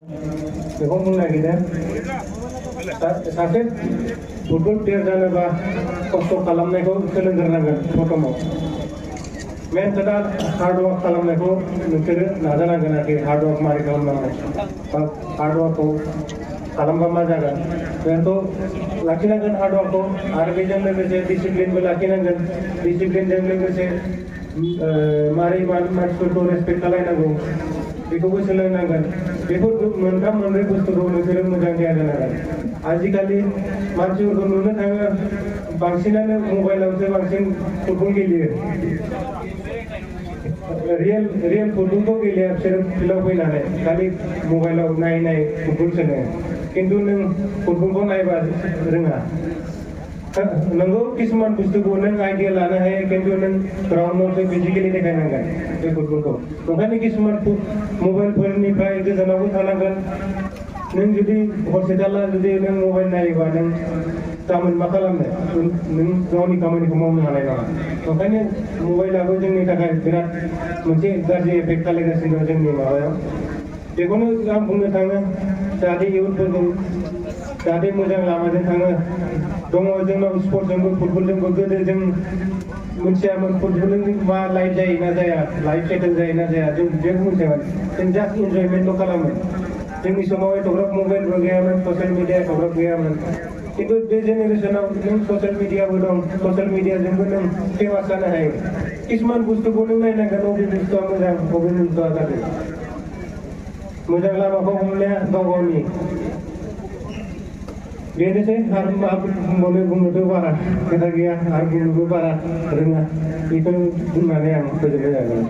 बेखौ बुंनो नागिरदों सासे फुटबल प्लेयार जानोबा खस्थ' खालामनायखौ सोलोंग्रोनांगोन प्रथमाव मेन खोथा हार्डवर्क खालामनायखौ नोंसोरो नाजानांगोन आरोखि हार्डवर्क मारै खालामनांगौ बा हार्डवर्कखौ खालामबा मा जागोन बेखौ लाखिनांगोन हार्डवर्कखौ आरो बेजों लोगोसे डिसिप्लिनबो लाखिनांगोन डिसिप्लिनजों लोगोसे मारै मानसिफोरखौ रेसपेक्ट खालायनांगौ बेखौबो सोलोंनांगोन बेफोर मोनथाम मोनब्रै बुस्थुखौ नोंसोरो मोजां गियान होनांगोन आजिखालि मानसिफोरखौ नुनो थाङो बांसिनानो मबाइलावसो बांसिन फुटबल गेलेयो रियेल फुटबलखौ गेलेया बिसोरो फिल्डआव फैनानै खालि मबाइलाव नाय फुटबल सोनो खिन्थु नों फुटबलखौ नायबा रोङा नंगौ किसुमान बुस्थुखौ नों आइडिया लानो हायो खिन्थु नों ग्राउन्डआवसो फिजिकेलि देखायनांगोन बे फुटबलखौ ओंखायनो किसुमान मबाइलफोरनिफ्राय गोजानावबो थानांगोन नों जुदि हरसे थाला जुदि नों मबाइल नायोबा नों गाबोन मा खालामनो नों गावनि खामानिखौ मावनो हानाय नङा ओंखायनो मबाइलाबो जोंनि थाखाय बिराद मोनसे गाज्रि एफेक्ट खालामगासिनो दं जोंनि माबायाव बेखौनो आं बुंनो थाङो जाहाथे इयुनफोरखौ जाहाथे मोजां लामाजों थाङो दङ जोंनाव स्पर्टजोंबो फुटबलजोंबो गोदो जों मिथियामोन फुटबलजों मा लाइफ जायो ना जाया लाइफ सेटेल जायो ना जाया जों जेबो मिथियामोन जों जास्ट इन्जयमेन्टल' खालामो जोंनि समाव एथ'ग्राब मबाइलबो गैयामोन ससियेल मिडिया एथ'ग्राब गैयामोन खिन्थु बे जेनेरेसनाव नों ससियेल मिडियाबो दं ससियेल मिडियाजोंबो नों फेमास जानो हायो किसुमान बुस्थुखौ नों नायनांगोन बबे बुस्थुआ मोजां बबे बुस्थुआ गाज्रि मोजां लामाखौ हमनाया गाव गावनि बेनोसै आरो मा बुंनोथ' बारा खोथा गैया आरो बुंनोबो बारा रोङा बेखौनो बुंनानै आं फोजोबनाय जागोन